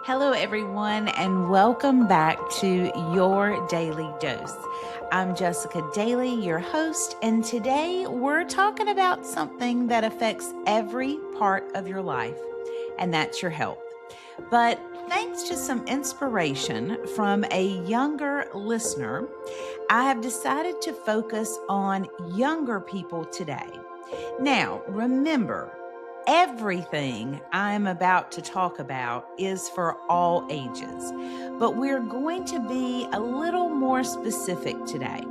Hello, everyone, and welcome back to Your Daily Dose. I'm Jessica Daly, your host, and today we're talking about something that affects every part of your life, and that's your health. But thanks to some inspiration from a younger listener, I have decided to focus on younger people today. Now, remember, everything I'm about to talk about is for all ages, but we're going to be a little more specific today.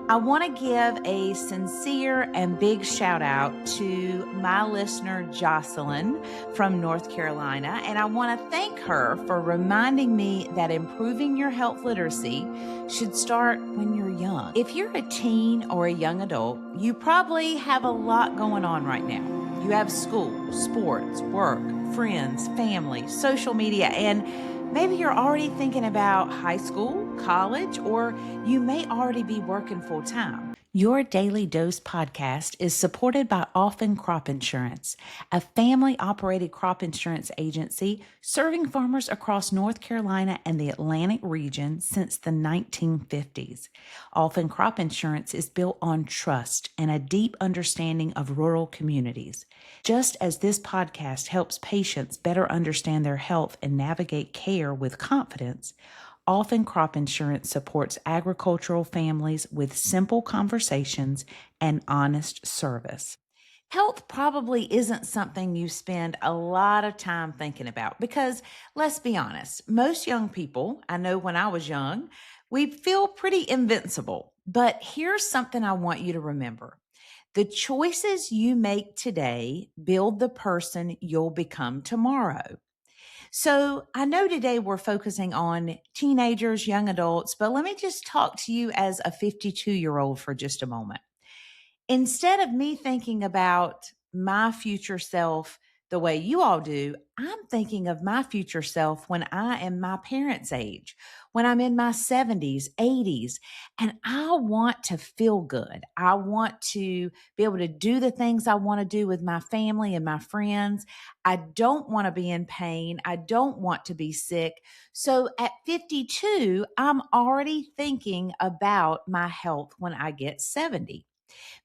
I want to give a sincere and big shout out to my listener, Jocelyn from North Carolina. And I want to thank her for reminding me that improving your health literacy should start when you're young. If you're a teen or a young adult, you probably have a lot going on right now. You have school, sports, work, friends, family, social media, and maybe you're already thinking about high school, college, or you may already be working full time. Your Daily Dose podcast is supported by Often Crop Insurance, a family-operated crop insurance agency serving farmers across North Carolina and the Atlantic region since the 1950s. Often Crop Insurance is built on trust and a deep understanding of rural communities. Just as this podcast helps patients better understand their health and navigate care with confidence, Often Crop Insurance supports agricultural families with simple conversations and honest service. Health probably isn't something you spend a lot of time thinking about because, let's be honest, most young people, I know when I was young, we feel pretty invincible. But here's something I want you to remember. The choices you make today build the person you'll become tomorrow. So I know today we're focusing on teenagers, young adults, but let me just talk to you as a 52-year-old for just a moment. Instead of me thinking about my future self the way you all do, I'm thinking of my future self when I am my parents' age, when I'm in my 70s, 80s, and I want to feel good. I want to be able to do the things I want to do with my family and my friends. I don't want to be in pain. I don't want to be sick. So at 52, I'm already thinking about my health when I get 70.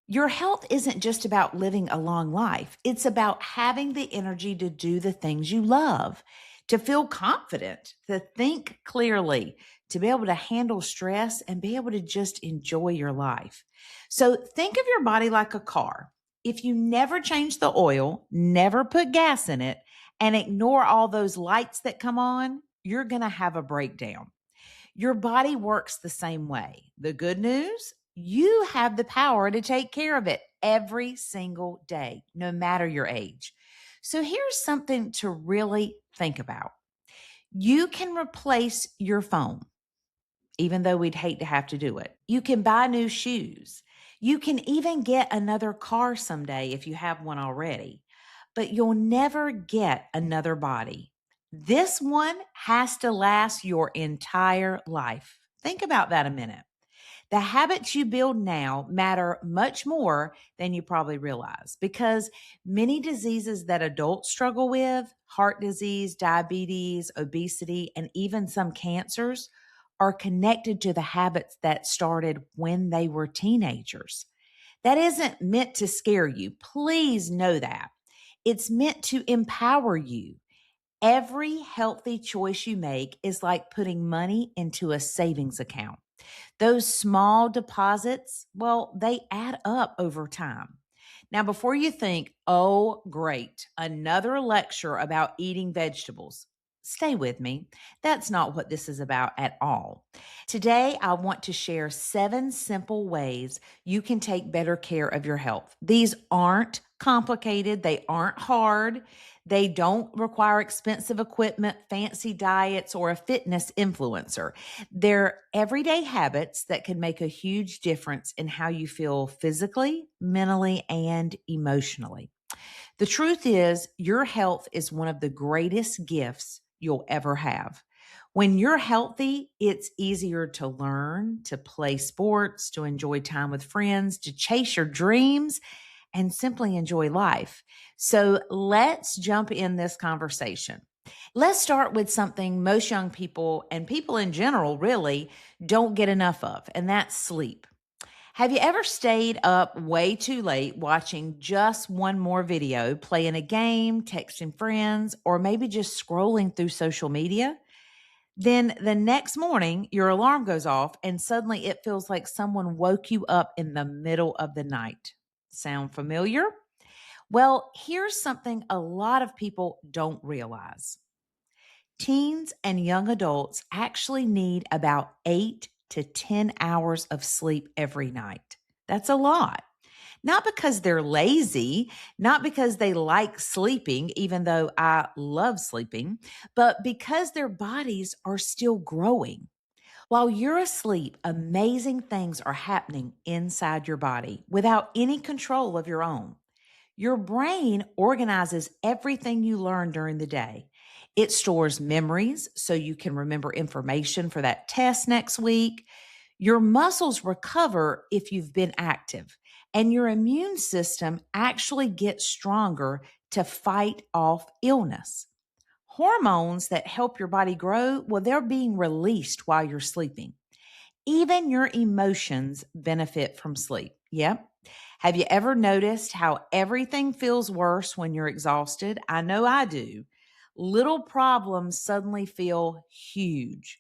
Your health isn't just about living a long life. It's about having the energy to do the things you love, to feel confident, to think clearly, to be able to handle stress and be able to just enjoy your life. So think of your body like a car. If you never change the oil, never put gas in it, and ignore all those lights that come on, you're going to have a breakdown. Your body works the same way. The good news, you have the power to take care of it every single day, no matter your age. So here's something to really think about. You can replace your phone, even though we'd hate to have to do it. You can buy new shoes. You can even get another car someday if you have one already, but you'll never get another body. This one has to last your entire life. Think about that a minute. The habits you build now matter much more than you probably realize because many diseases that adults struggle with, heart disease, diabetes, obesity, and even some cancers, are connected to the habits that started when they were teenagers. That isn't meant to scare you. Please know that. It's meant to empower you. Every healthy choice you make is like putting money into a savings account. Those small deposits, well, they add up over time. Now, before you think, oh, great, another lecture about eating vegetables, stay with me. That's not what this is about at all. Today, I want to share 7 simple ways you can take better care of your health. These aren't complicated, they aren't hard. They don't require expensive equipment, fancy diets, or a fitness influencer. They're everyday habits that can make a huge difference in how you feel physically, mentally, and emotionally. The truth is, your health is one of the greatest gifts you'll ever have. When you're healthy, it's easier to learn, to play sports, to enjoy time with friends, to chase your dreams, and simply enjoy life. So let's jump in this conversation. Let's start with something most young people and people in general really don't get enough of, and that's sleep. Have you ever stayed up way too late watching just one more video, playing a game, texting friends, or maybe just scrolling through social media? Then the next morning, your alarm goes off and suddenly it feels like someone woke you up in the middle of the night. Sound familiar? Well, here's something a lot of people don't realize. Teens and young adults actually need about 8 to 10 hours of sleep every night. That's a lot. Not because they're lazy, not because they like sleeping, even though I love sleeping, but because their bodies are still growing. While you're asleep, amazing things are happening inside your body without any control of your own. Your brain organizes everything you learn during the day. It stores memories so you can remember information for that test next week. Your muscles recover if you've been active, and your immune system actually gets stronger to fight off illness. Hormones that help your body grow, well, they're being released while you're sleeping. Even your emotions benefit from sleep. Yep. Have you ever noticed how everything feels worse when you're exhausted? I know I do. Little problems suddenly feel huge.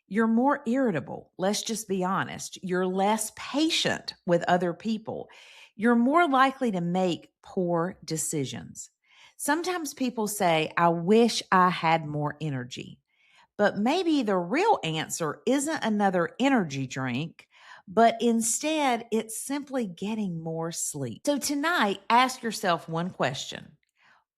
You're more irritable. Let's just be honest. You're less patient with other people. You're more likely to make poor decisions. Sometimes people say, I wish I had more energy. But maybe the real answer isn't another energy drink, but instead it's simply getting more sleep. So tonight, ask yourself one question.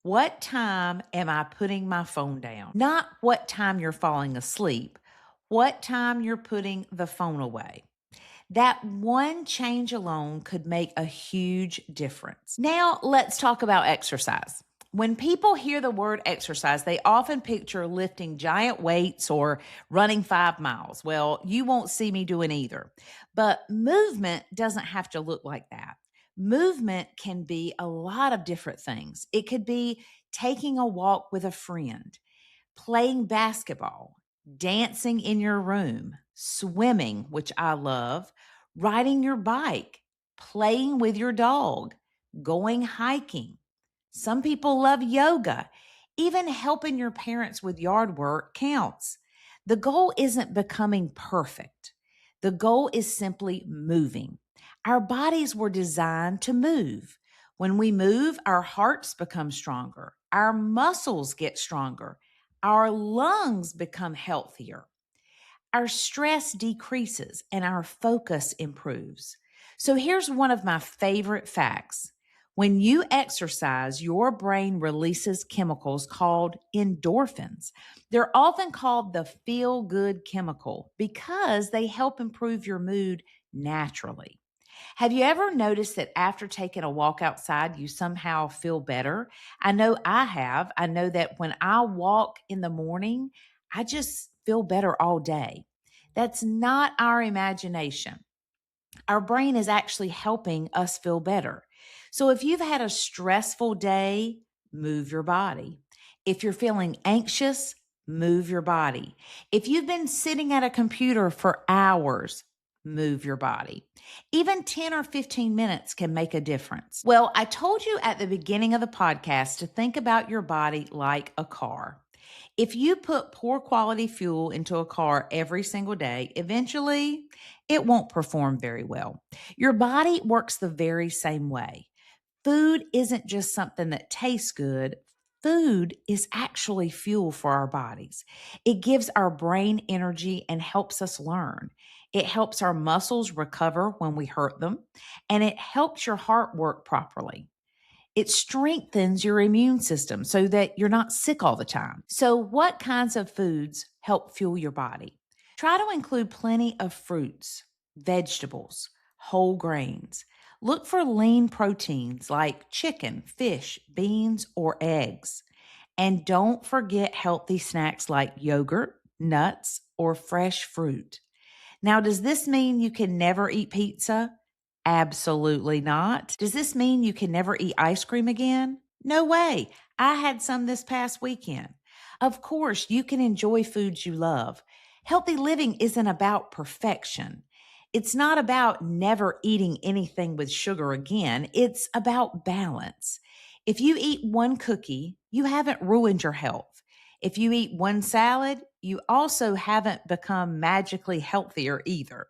What time am I putting my phone down? Not what time you're falling asleep, what time you're putting the phone away. That one change alone could make a huge difference. Now, let's talk about exercise. When people hear the word exercise, they often picture lifting giant weights or running 5 miles. Well, you won't see me doing either. But movement doesn't have to look like that. Movement can be a lot of different things. It could be taking a walk with a friend, playing basketball, dancing in your room, swimming, which I love, riding your bike, playing with your dog, going hiking. Some people love yoga. Even helping your parents with yard work counts. The goal isn't becoming perfect. The goal is simply moving. Our bodies were designed to move. When we move, our hearts become stronger. Our muscles get stronger. Our lungs become healthier. Our stress decreases and our focus improves. So here's one of my favorite facts. When you exercise, your brain releases chemicals called endorphins. They're often called the feel good chemical because they help improve your mood naturally. Have you ever noticed that after taking a walk outside, you somehow feel better? I know I have. I know that when I walk in the morning, I just feel better all day. That's not our imagination. Our brain is actually helping us feel better. So if you've had a stressful day, move your body. If you're feeling anxious, move your body. If you've been sitting at a computer for hours, move your body. Even 10 or 15 minutes can make a difference. Well, I told you at the beginning of the podcast to think about your body like a car. If you put poor quality fuel into a car every single day, eventually it won't perform very well. Your body works the very same way. Food isn't just something that tastes good. Food is actually fuel for our bodies. It gives our brain energy and helps us learn. It helps our muscles recover when we hurt them, and it helps your heart work properly. It strengthens your immune system so that you're not sick all the time. So, what kinds of foods help fuel your body? Try to include plenty of fruits, vegetables, whole grains. Look for lean proteins like chicken, fish, beans, or eggs. And don't forget healthy snacks like yogurt, nuts, or fresh fruit. Now, does this mean you can never eat pizza? Absolutely not. Does this mean you can never eat ice cream again? No way. I had some this past weekend. Of course, you can enjoy foods you love. Healthy living isn't about perfection. It's not about never eating anything with sugar again. It's about balance. If you eat one cookie, you haven't ruined your health. If you eat one salad, you also haven't become magically healthier either.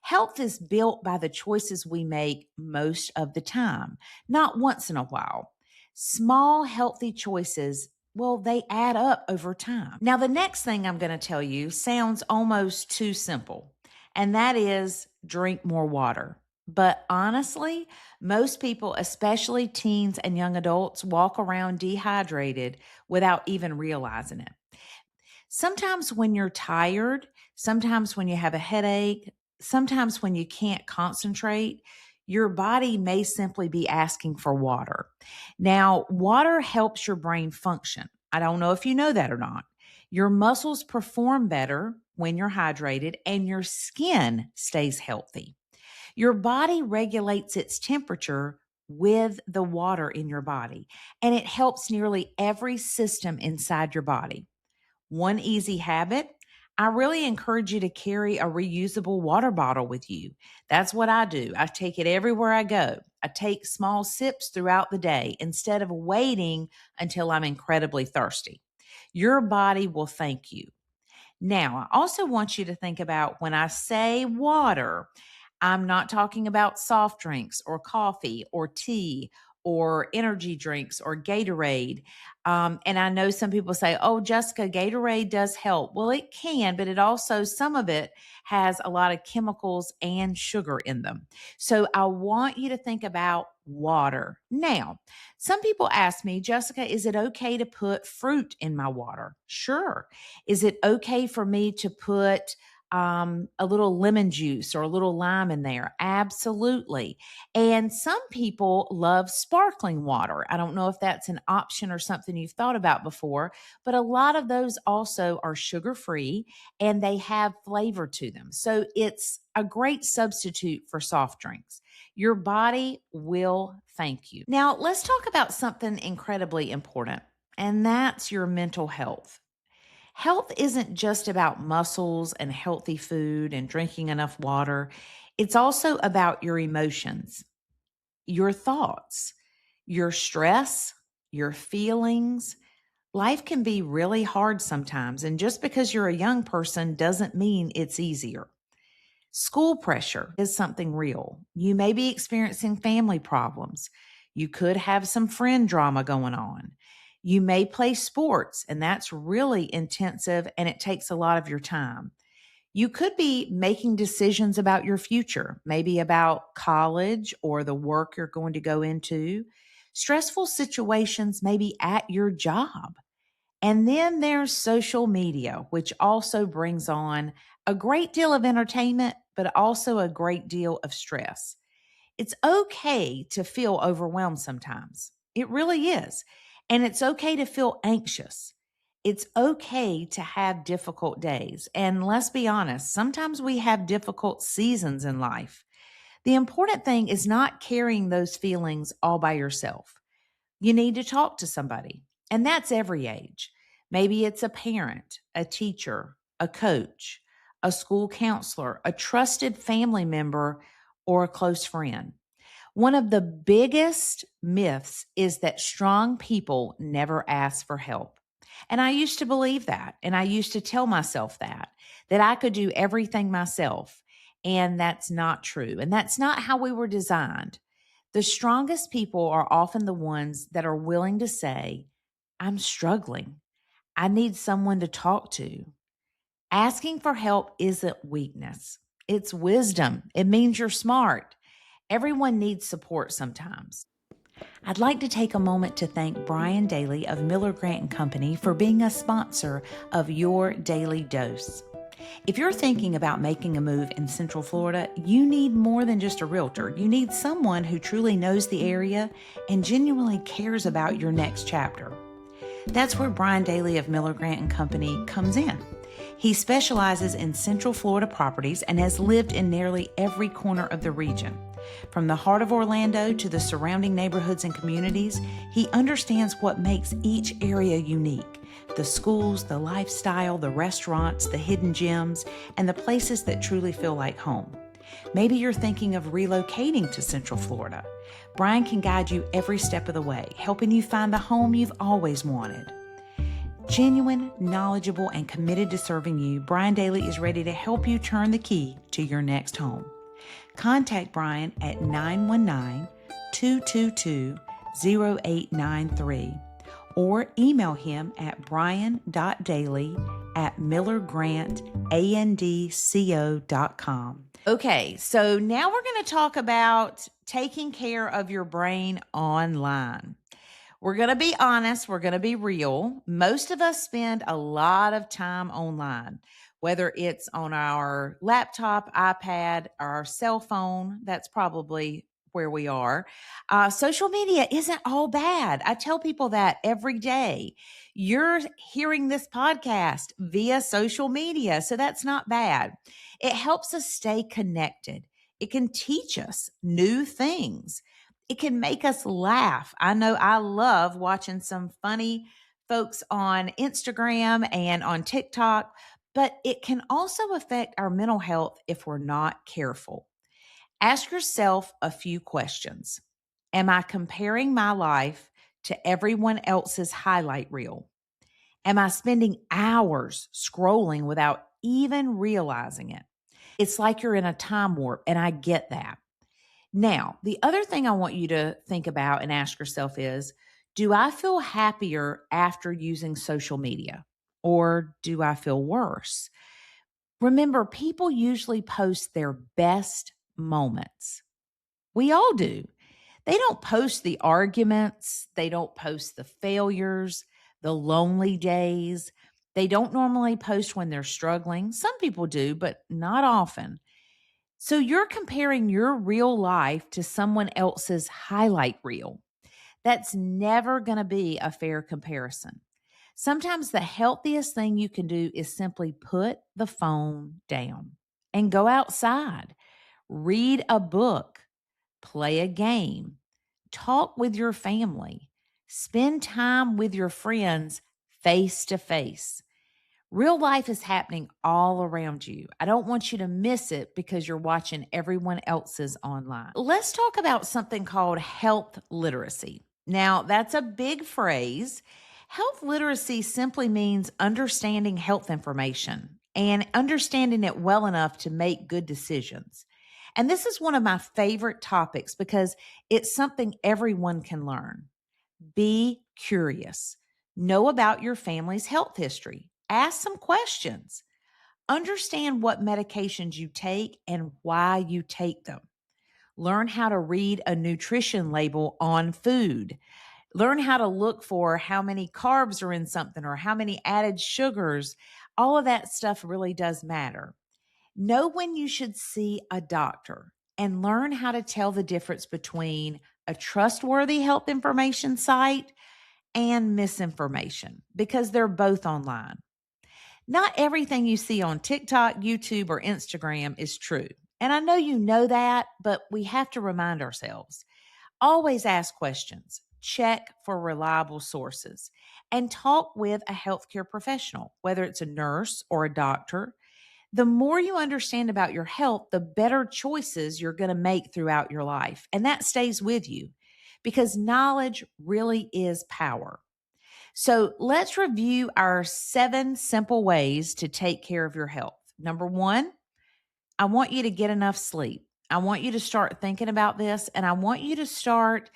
Health is built by the choices we make most of the time, not once in a while. Small, healthy choices, well, they add up over time. Now, the next thing I'm going to tell you sounds almost too simple, and that is drink more water. But honestly, most people, especially teens and young adults, walk around dehydrated without even realizing it. Sometimes when you're tired, sometimes when you have a headache, sometimes when you can't concentrate, your body may simply be asking for water. Now, water helps your brain function. I don't know if you know that or not. Your muscles perform better when you're hydrated and your skin stays healthy. Your body regulates its temperature with the water in your body, and it helps nearly every system inside your body. One easy habit, I really encourage you to carry a reusable water bottle with you. That's what I do. I take it everywhere I go. I take small sips throughout the day instead of waiting until I'm incredibly thirsty. Your body will thank you. Now, I also want you to think about when I say water, I'm not talking about soft drinks or coffee or tea or energy drinks or Gatorade. And I know some people say, oh, Jessica, Gatorade does help. Well, it can, but it also, some of it has a lot of chemicals and sugar in them. So I want you to think about water. Now, some people ask me, Jessica, is it okay to put fruit in my water? Sure. Is it okay for me to put a little lemon juice or a little lime in there? Absolutely. And some people love sparkling water. I don't know if that's an option or something you've thought about before, but a lot of those also are sugar free and they have flavor to them. So it's a great substitute for soft drinks. Your body will thank you. Now, let's talk about something incredibly important, and that's your mental health. Health isn't just about muscles and healthy food and drinking enough water. It's also about your emotions, your thoughts, your stress, your feelings. Life can be really hard sometimes, and just because you're a young person doesn't mean it's easier. School pressure is something real. You may be experiencing family problems. You could have some friend drama going on. You may play sports, and that's really intensive and it takes a lot of your time. You could be making decisions about your future, maybe about college or the work you're going to go into. Stressful situations may be at your job. And then there's social media, which also brings on a great deal of entertainment, but also a great deal of stress. It's okay to feel overwhelmed sometimes. It really is. And it's okay to feel anxious. It's okay to have difficult days. And let's be honest, sometimes we have difficult seasons in life. The important thing is not carrying those feelings all by yourself. You need to talk to somebody, and that's every age. Maybe it's a parent, a teacher, a coach, a school counselor, a trusted family member, or a close friend. One of the biggest myths is that strong people never ask for help. And I used to believe that. And I used to tell myself that I could do everything myself. And that's not true. And that's not how we were designed. The strongest people are often the ones that are willing to say, I'm struggling. I need someone to talk to. Asking for help isn't weakness. It's wisdom. It means you're smart. Everyone needs support sometimes. I'd like to take a moment to thank Brian Daly of Miller Grant & Company for being a sponsor of Your Daily Dose. If you're thinking about making a move in Central Florida, you need more than just a realtor. You need someone who truly knows the area and genuinely cares about your next chapter. That's where Brian Daly of Miller Grant & Company comes in. He specializes in Central Florida properties and has lived in nearly every corner of the region. From the heart of Orlando to the surrounding neighborhoods and communities, he understands what makes each area unique. The schools, the lifestyle, the restaurants, the hidden gems, and the places that truly feel like home. Maybe you're thinking of relocating to Central Florida. Brian can guide you every step of the way, helping you find the home you've always wanted. Genuine, knowledgeable, and committed to serving you, Brian Daly is ready to help you turn the key to your next home. Contact Brian at 919-222-0893 or email him at brian.daly@millergrantandco.com. Okay, so now we're going to talk about taking care of your brain online. We're going to be honest. We're going to be real. Most of us spend a lot of time online, whether it's on our laptop, iPad, or our cell phone. That's probably where we are. Social media isn't all bad. I tell people that every day. You're hearing this podcast via social media, so that's not bad. It helps us stay connected. It can teach us new things. It can make us laugh. I know I love watching some funny folks on Instagram and on TikTok, but it can also affect our mental health if we're not careful. Ask yourself a few questions. Am I comparing my life to everyone else's highlight reel? Am I spending hours scrolling without even realizing it? It's like you're in a time warp, and I get that. Now, the other thing I want you to think about and ask yourself is, do I feel happier after using social media, or do I feel worse? Remember, people usually post their best moments. We all do. They don't post the arguments. They don't post the failures, the lonely days. They don't normally post when they're struggling. Some people do, but not often. So you're comparing your real life to someone else's highlight reel. That's never going to be a fair comparison. Sometimes the healthiest thing you can do is simply put the phone down and go outside, read a book, play a game, talk with your family, spend time with your friends face to face. Real life is happening all around you. I don't want you to miss it because you're watching everyone else's online. Let's talk about something called health literacy. Now, that's a big phrase. Health literacy simply means understanding health information and understanding it well enough to make good decisions. And this is one of my favorite topics because it's something everyone can learn. Be curious. Know about your family's health history. Ask some questions. Understand what medications you take and why you take them. Learn how to read a nutrition label on food. Learn how to look for how many carbs are in something or how many added sugars. All of that stuff really does matter. Know when you should see a doctor and learn how to tell the difference between a trustworthy health information site and misinformation because they're both online. Not everything you see on TikTok, YouTube, or Instagram is true. And I know you know that, but we have to remind ourselves. Always ask questions, check for reliable sources, and talk with a healthcare professional, whether it's a nurse or a doctor. The more you understand about your health, the better choices you're going to make throughout your life. And that stays with you because knowledge really is power. So let's review our 7 simple ways to take care of your health. Number 1, I want you to get enough sleep. I want you to start thinking about this, and I want you to start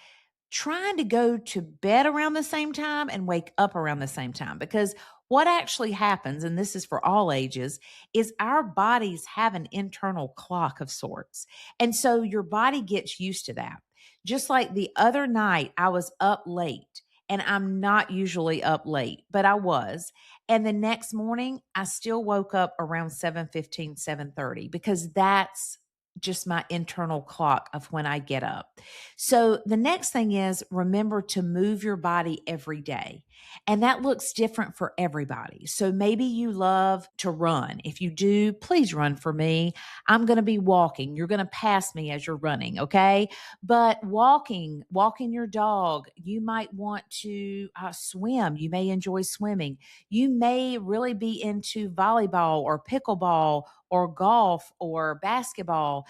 trying to go to bed around the same time and wake up around the same time. Because what actually happens, and this is for all ages, is our bodies have an internal clock of sorts. And so your body gets used to that. Just like the other night, I was up late. And I'm not usually up late, but I was. And the next morning, I still woke up around 7:15, 7:30 because that's just my internal clock of when I get up. So the next thing is remember to move your body every day. And that looks different for everybody. So maybe you love to run. If you do, please run for me. I'm going to be walking. You're going to pass me as you're running. Okay. But walking your dog, you might want to swim. You may enjoy swimming. You may really be into volleyball or pickleball or golf or basketball.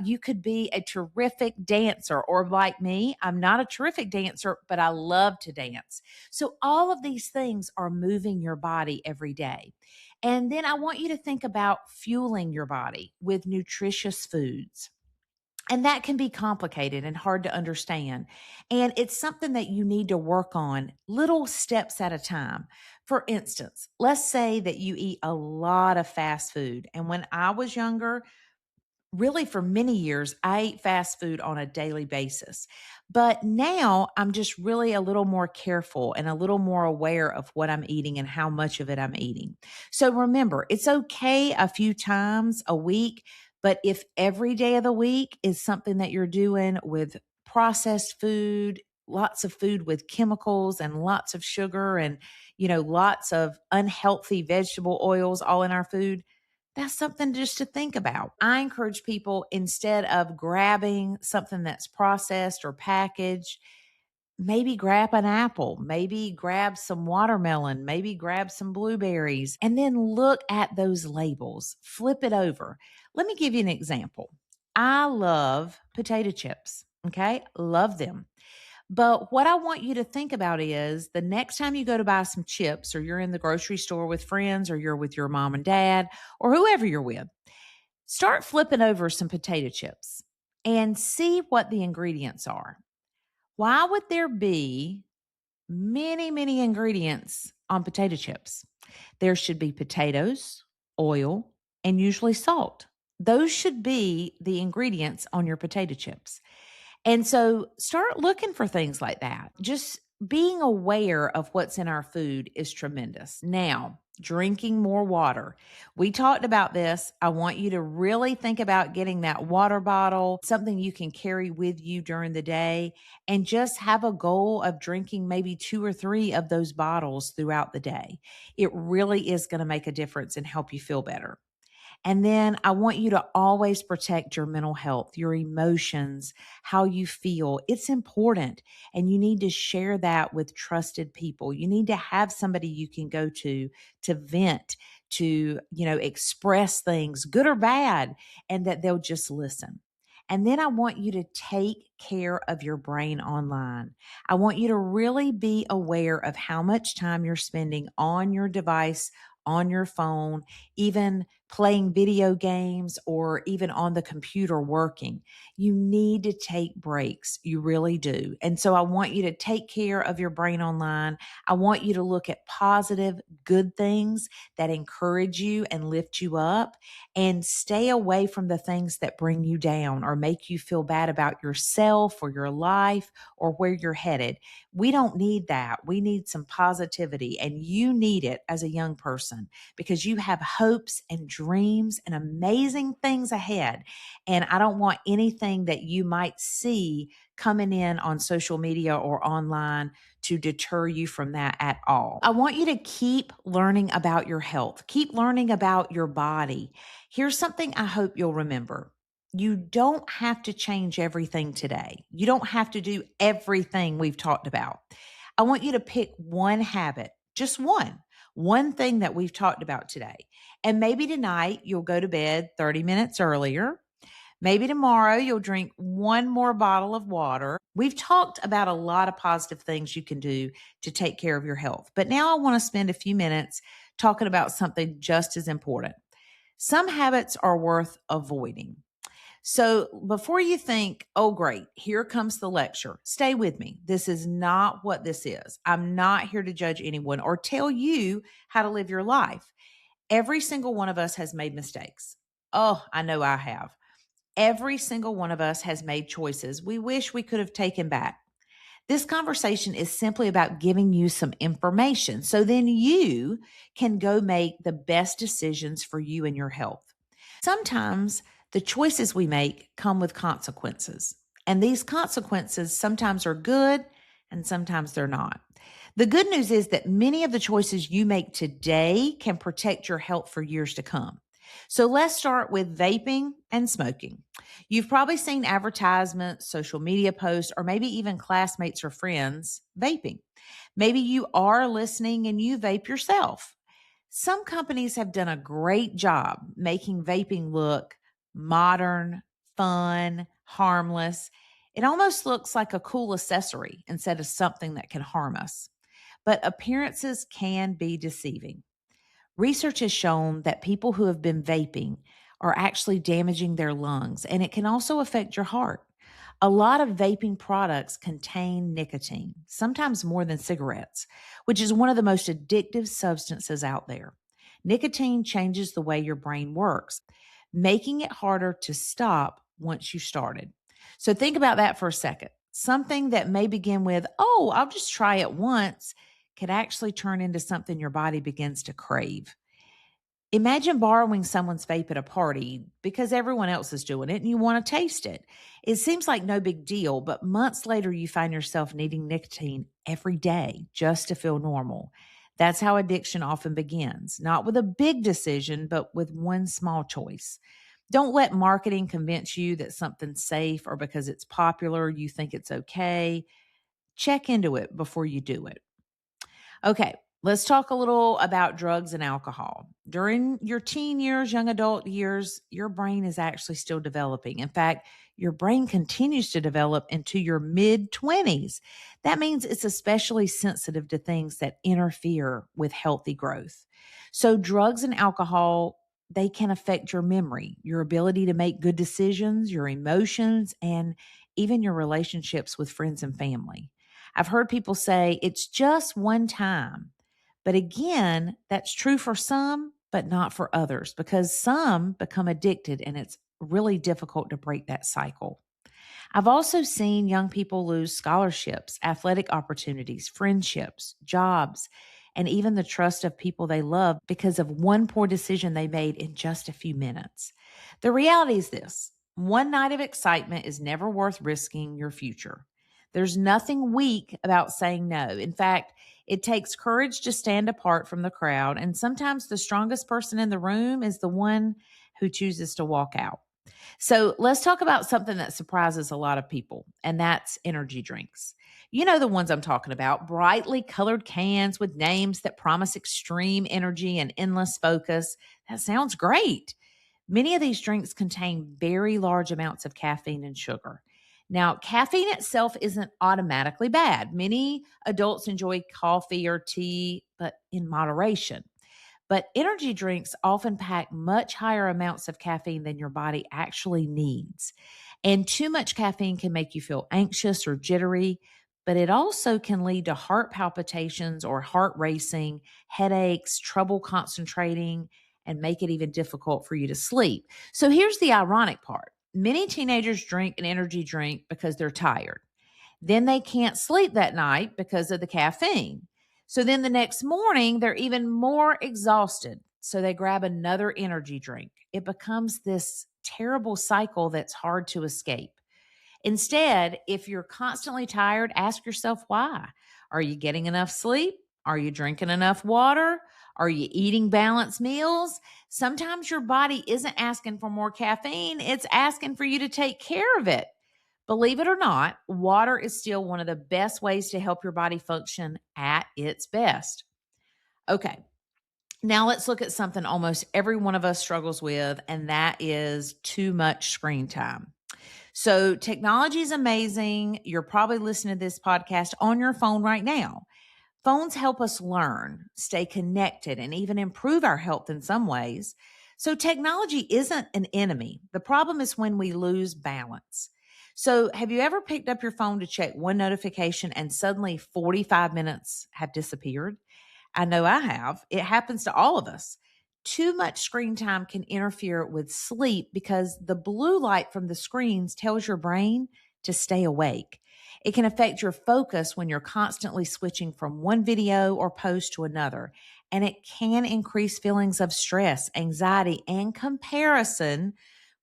You could be a terrific dancer, or like me, I'm not a terrific dancer, but I love to dance. So, all of these things are moving your body every day. And then I want you to think about fueling your body with nutritious foods. And that can be complicated and hard to understand. And it's something that you need to work on little steps at a time. For instance, let's say that you eat a lot of fast food. And when I was younger, really for many years, I ate fast food on a daily basis. But now I'm just really a little more careful and a little more aware of what I'm eating and how much of it I'm eating. So remember, it's okay a few times a week, but if every day of the week is something that you're doing with processed food, lots of food with chemicals and lots of sugar and lots of unhealthy vegetable oils all in our food, that's something just to think about. I encourage people, instead of grabbing something that's processed or packaged, maybe grab an apple, maybe grab some watermelon, maybe grab some blueberries, and then look at those labels, flip it over. Let me give you an example. I love potato chips. Okay. Love them. But what I want you to think about is the next time you go to buy some chips, or you're in the grocery store with friends, or you're with your mom and dad, or whoever you're with, start flipping over some potato chips and see what the ingredients are. Why would there be many, many ingredients on potato chips? There should be potatoes, oil, and usually salt. Those should be the ingredients on your potato chips. And so start looking for things like that. Just being aware of what's in our food is tremendous. Now, drinking more water. We talked about this. I want you to really think about getting that water bottle, something you can carry with you during the day, and just have a goal of drinking maybe 2 or 3 of those bottles throughout the day. It really is going to make a difference and help you feel better. And then I want you to always protect your mental health, your emotions, how you feel. It's important. And you need to share that with trusted people. You need to have somebody you can go to vent, to, express things, good or bad, and that they'll just listen. And then I want you to take care of your brain online. I want you to really be aware of how much time you're spending on your device, on your phone, even playing video games, or even on the computer working. You need to take breaks. You really do. And so I want you to take care of your brain online. I want you to look at positive, good things that encourage you and lift you up, and stay away from the things that bring you down or make you feel bad about yourself or your life or where you're headed. We don't need that. We need some positivity, and you need it as a young person because you have hopes and dreams and amazing things ahead. And I don't want anything that you might see coming in on social media or online to deter you from that at all. I want you to keep learning about your health, keep learning about your body. Here's something I hope you'll remember. You don't have to change everything today. You don't have to do everything we've talked about. I want you to pick one habit, just one thing that we've talked about today. And maybe tonight you'll go to bed 30 minutes earlier. Maybe tomorrow you'll drink one more bottle of water. We've talked about a lot of positive things you can do to take care of your health. But now I want to spend a few minutes talking about something just as important. Some habits are worth avoiding. So before you think, oh, great, here comes the lecture, stay with me. This is not what this is. I'm not here to judge anyone or tell you how to live your life. Every single one of us has made mistakes. Oh, I know I have. Every single one of us has made choices we wish we could have taken back. This conversation is simply about giving you some information so then you can go make the best decisions for you and your health. Sometimes The choices we make come with consequences, and these consequences sometimes are good and sometimes they're not. The good news is that many of the choices you make today can protect your health for years to come. So let's start with vaping and smoking. You've probably seen advertisements, social media posts, or maybe even classmates or friends vaping. Maybe you are listening and you vape yourself. Some companies have done a great job making vaping look modern, fun, harmless. It almost looks like a cool accessory instead of something that can harm us. But appearances can be deceiving. Research has shown that people who have been vaping are actually damaging their lungs, and it can also affect your heart. A lot of vaping products contain nicotine, sometimes more than cigarettes, which is one of the most addictive substances out there. Nicotine changes the way your brain works, making it harder to stop once you started. So think about that for a second. Something that may begin with, oh, I'll just try it once, could actually turn into something your body begins to crave. Imagine borrowing someone's vape at a party because everyone else is doing it and you want to taste it. It seems like no big deal, but months later, you find yourself needing nicotine every day just to feel normal. That's how addiction often begins, not with a big decision, but with one small choice. Don't let marketing convince you that something's safe or because it's popular, you think it's okay. Check into it before you do it. Okay, let's talk a little about drugs and alcohol. During your teen years, young adult years, your brain is actually still developing. In fact, your brain continues to develop into your mid 20s. That means it's especially sensitive to things that interfere with healthy growth. So, drugs and alcohol, they can affect your memory, your ability to make good decisions, your emotions, and even your relationships with friends and family. I've heard people say it's just one time. But again, that's true for some, but not for others because some become addicted and it's really difficult to break that cycle. I've also seen young people lose scholarships, athletic opportunities, friendships, jobs, and even the trust of people they love because of one poor decision they made in just a few minutes. The reality is this: one night of excitement is never worth risking your future. There's nothing weak about saying no. In fact, it takes courage to stand apart from the crowd, and sometimes the strongest person in the room is the one who chooses to walk out. So let's talk about something that surprises a lot of people, and that's energy drinks. You know the ones I'm talking about: brightly colored cans with names that promise extreme energy and endless focus. That sounds great. Many of these drinks contain very large amounts of caffeine and sugar. Now, caffeine itself isn't automatically bad. Many adults enjoy coffee or tea, but in moderation. But energy drinks often pack much higher amounts of caffeine than your body actually needs. And too much caffeine can make you feel anxious or jittery, but it also can lead to heart palpitations or heart racing, headaches, trouble concentrating, and make it even difficult for you to sleep. So here's the ironic part: many teenagers drink an energy drink because they're tired. Then they can't sleep that night because of the caffeine. So then the next morning, they're even more exhausted. So they grab another energy drink. It becomes this terrible cycle that's hard to escape. Instead, if you're constantly tired, ask yourself why. Are you getting enough sleep? Are you drinking enough water? Are you eating balanced meals? Sometimes your body isn't asking for more caffeine, it's asking for you to take care of it. Believe it or not, water is still one of the best ways to help your body function at its best. Okay, now let's look at something almost every one of us struggles with, and that is too much screen time. So, technology is amazing. You're probably listening to this podcast on your phone right now. Phones help us learn, stay connected, and even improve our health in some ways. So, technology isn't an enemy. The problem is when we lose balance. So, have you ever picked up your phone to check one notification and suddenly 45 minutes have disappeared? I know I have. It happens to all of us. Too much screen time can interfere with sleep because the blue light from the screens tells your brain to stay awake. It can affect your focus when you're constantly switching from one video or post to another. And it can increase feelings of stress, anxiety, and comparison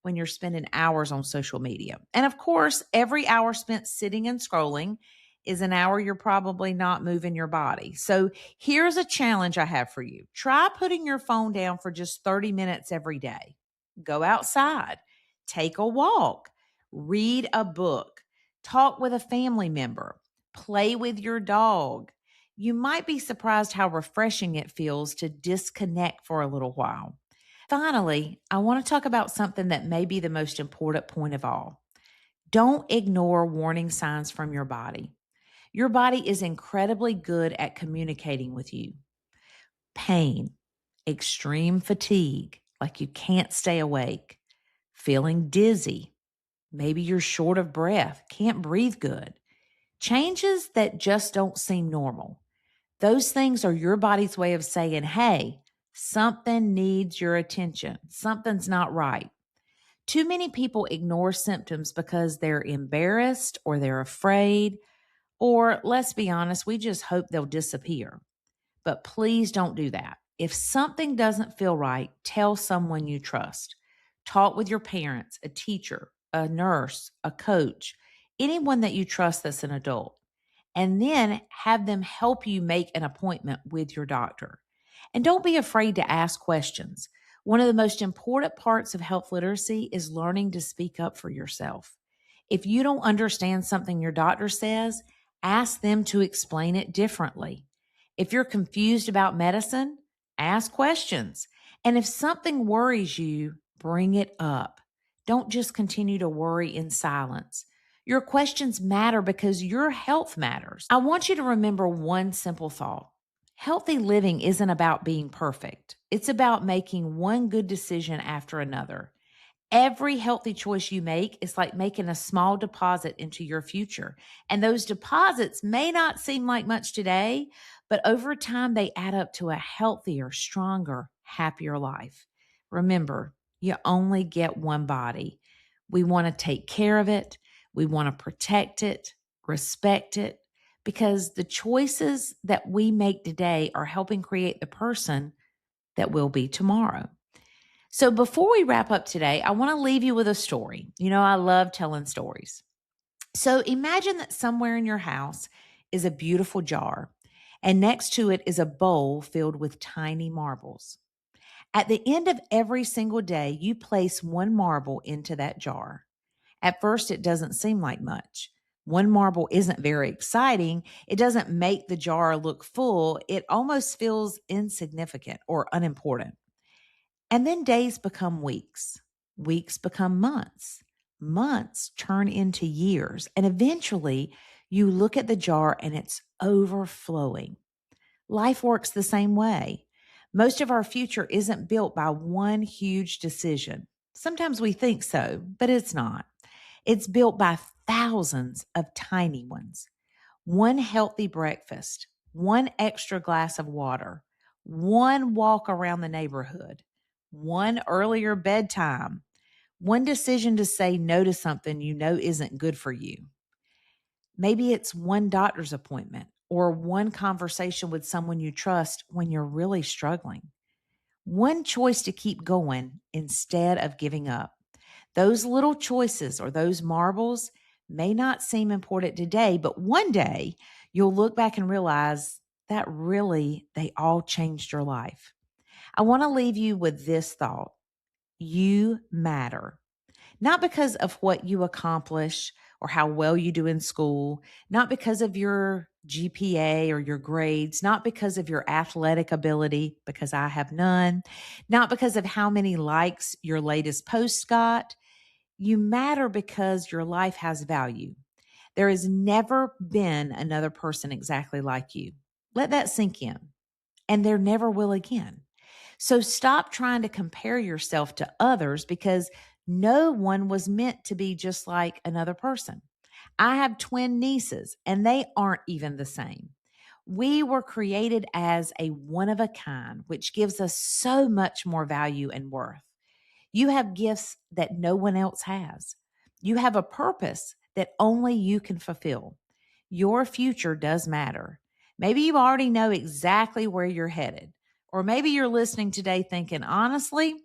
when you're spending hours on social media. And of course, every hour spent sitting and scrolling is an hour you're probably not moving your body. So here's a challenge I have for you. Try putting your phone down for just 30 minutes every day. Go outside, take a walk, read a book, talk with a family member, play with your dog. You might be surprised how refreshing it feels to disconnect for a little while. Finally, I want to talk about something that may be the most important point of all. Don't ignore warning signs from your body. Your body is incredibly good at communicating with you. Pain, extreme fatigue, like you can't stay awake, feeling dizzy, maybe you're short of breath, can't breathe good, changes that just don't seem normal. Those things are your body's way of saying, hey, something needs your attention. Something's not right. Too many people ignore symptoms because they're embarrassed or they're afraid, or let's be honest, we just hope they'll disappear. But please don't do that. If something doesn't feel right, tell someone you trust. Talk with your parents, a teacher, a nurse, a coach, anyone that you trust that's an adult, and then have them help you make an appointment with your doctor. And don't be afraid to ask questions. One of the most important parts of health literacy is learning to speak up for yourself. If you don't understand something your doctor says, ask them to explain it differently. If you're confused about medicine, ask questions. And if something worries you, bring it up. Don't just continue to worry in silence. Your questions matter because your health matters. I want you to remember one simple thought. Healthy living isn't about being perfect. It's about making one good decision after another. Every healthy choice you make is like making a small deposit into your future. And those deposits may not seem like much today, but over time they add up to a healthier, stronger, happier life. Remember, you only get one body. We want to take care of it. We want to protect it, respect it, because the choices that we make today are helping create the person that will be tomorrow. So before we wrap up today, I want to leave you with a story. You know, I love telling stories. So imagine that somewhere in your house is a beautiful jar, and next to it is a bowl filled with tiny marbles. At the end of every single day, you place one marble into that jar. At first, it doesn't seem like much. One marble isn't very exciting. It doesn't make the jar look full. It almost feels insignificant or unimportant. And then days become weeks, weeks become months, months turn into years, and eventually you look at the jar and it's overflowing. Life works the same way. Most of our future isn't built by one huge decision. Sometimes we think so, but it's not. It's built by thousands of tiny ones. One healthy breakfast, one extra glass of water, one walk around the neighborhood, one earlier bedtime, one decision to say no to something you know isn't good for you. Maybe it's one doctor's appointment or one conversation with someone you trust when you're really struggling. One choice to keep going instead of giving up. Those little choices or those marbles may not seem important today, but one day you'll look back and realize that really they all changed your life. I want to leave you with this thought. You matter. Not because of what you accomplish or how well you do in school, not because of your GPA or your grades, not because of your athletic ability, because I have none, not because of how many likes your latest post got. You matter because your life has value. There has never been another person exactly like you. Let that sink in. And there never will again. So stop trying to compare yourself to others because no one was meant to be just like another person. I have twin nieces and they aren't even the same. We were created as a one of a kind, which gives us so much more value and worth. You have gifts that no one else has. You have a purpose that only you can fulfill. Your future does matter. Maybe you already know exactly where you're headed. Or maybe you're listening today thinking, honestly,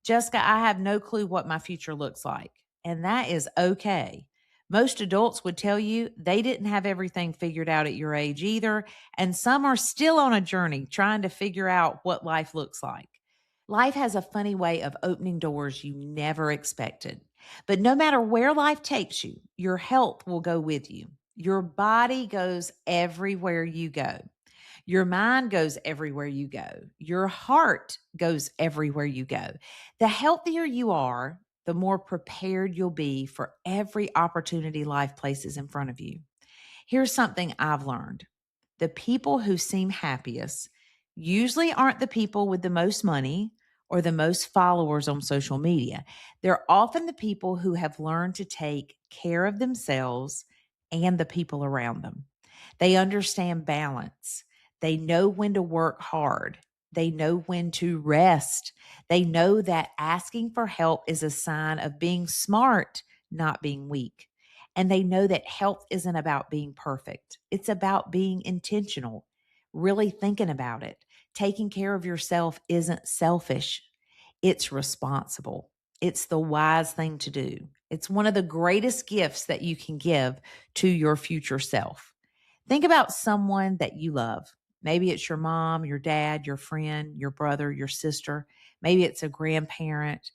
Jessica, I have no clue what my future looks like. And that is okay. Most adults would tell you they didn't have everything figured out at your age either. And some are still on a journey trying to figure out what life looks like. Life has a funny way of opening doors you never expected. But no matter where life takes you, your health will go with you. Your body goes everywhere you go. Your mind goes everywhere you go. Your heart goes everywhere you go. The healthier you are, the more prepared you'll be for every opportunity life places in front of you. Here's something I've learned. The people who seem happiest usually aren't the people with the most money or the most followers on social media. They're often the people who have learned to take care of themselves and the people around them. They understand balance. They know when to work hard. They know when to rest. They know that asking for help is a sign of being smart, not being weak. And they know that health isn't about being perfect. It's about being intentional, really thinking about it. Taking care of yourself isn't selfish. It's responsible. It's the wise thing to do. It's one of the greatest gifts that you can give to your future self. Think about someone that you love. Maybe it's your mom, your dad, your friend, your brother, your sister. Maybe it's a grandparent,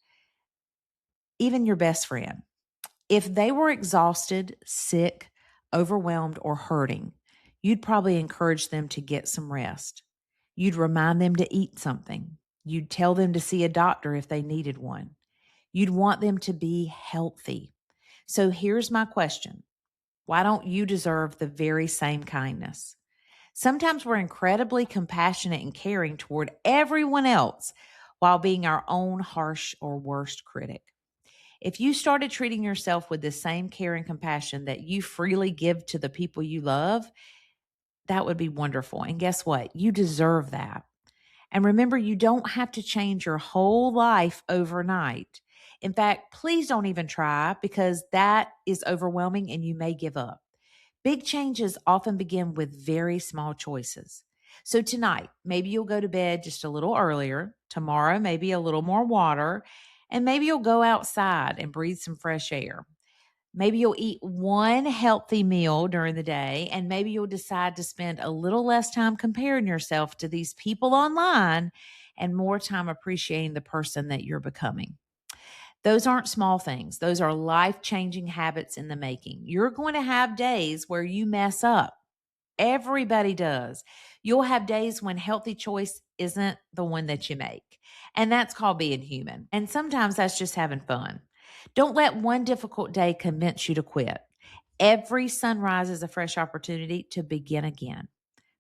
even your best friend. If they were exhausted, sick, overwhelmed, or hurting, you'd probably encourage them to get some rest. You'd remind them to eat something. You'd tell them to see a doctor if they needed one. You'd want them to be healthy. So here's my question. Why don't you deserve the very same kindness? Sometimes we're incredibly compassionate and caring toward everyone else while being our own harsh or worst critic. If you started treating yourself with the same care and compassion that you freely give to the people you love, that would be wonderful. And guess what? You deserve that. And remember, you don't have to change your whole life overnight. In fact, please don't even try because that is overwhelming and you may give up. Big changes often begin with very small choices. So tonight, maybe you'll go to bed just a little earlier. Tomorrow, maybe a little more water. And maybe you'll go outside and breathe some fresh air. Maybe you'll eat one healthy meal during the day, and maybe you'll decide to spend a little less time comparing yourself to these people online and more time appreciating the person that you're becoming. Those aren't small things. Those are life-changing habits in the making. You're going to have days where you mess up. Everybody does. You'll have days when healthy choice isn't the one that you make. And that's called being human. And sometimes that's just having fun. Don't let one difficult day convince you to quit. Every sunrise is a fresh opportunity to begin again.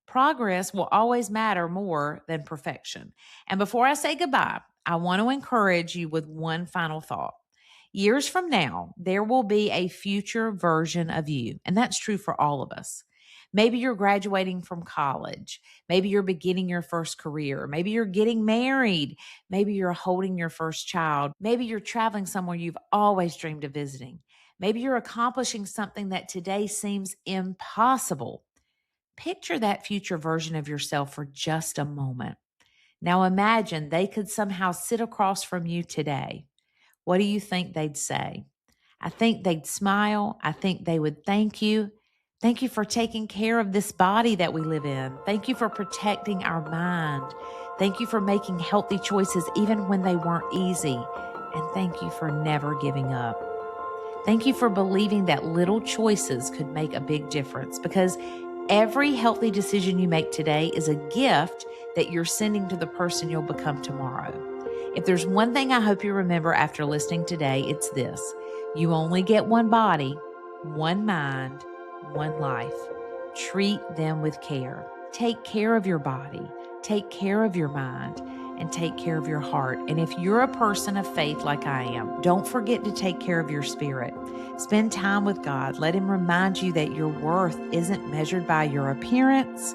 Progress will always matter more than perfection. And before I say goodbye, I want to encourage you with one final thought. Years from now, there will be a future version of you, and that's true for all of us. Maybe you're graduating from college. Maybe you're beginning your first career. Maybe you're getting married. Maybe you're holding your first child. Maybe you're traveling somewhere you've always dreamed of visiting. Maybe you're accomplishing something that today seems impossible. Picture that future version of yourself for just a moment. Now imagine they could somehow sit across from you today. What do you think they'd say? I think they'd smile. I think they would thank you. Thank you for taking care of this body that we live in. Thank you for protecting our mind. Thank you for making healthy choices even when they weren't easy. And thank you for never giving up. Thank you for believing that little choices could make a big difference, because every healthy decision you make today is a gift that you're sending to the person you'll become tomorrow. If there's one thing I hope you remember after listening today, it's this. You only get one body, one mind, one life. Treat them with care. Take care of your body. Take care of your mind. And take care of your heart. And if you're a person of faith like I am, don't forget to take care of your spirit. Spend time with God. Let Him remind you that your worth isn't measured by your appearance,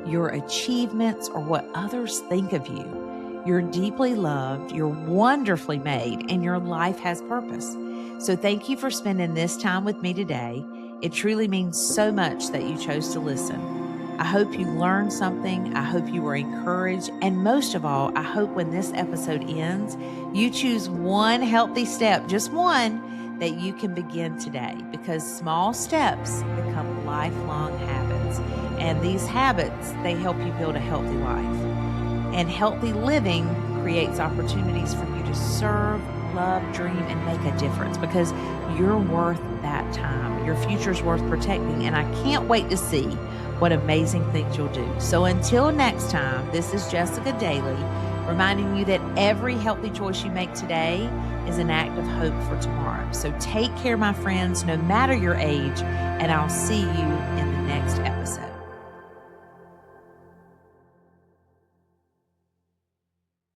your achievements, or what others think of you. You're deeply loved, you're wonderfully made, and your life has purpose. So thank you for spending this time with me today. It truly means so much that you chose to listen. I hope you learned something. I hope you were encouraged. And most of all, I hope when this episode ends, you choose one healthy step, just one, that you can begin today, because small steps become lifelong habits. And these habits, they help you build a healthy life. And healthy living creates opportunities for you to serve, love, dream, and make a difference, because you're worth that time. Your future's worth protecting. And I can't wait to see what amazing things you'll do. So until next time, this is Jessica Daly, reminding you that every healthy choice you make today is an act of hope for tomorrow. So take care, my friends, no matter your age, and I'll see you in the next episode.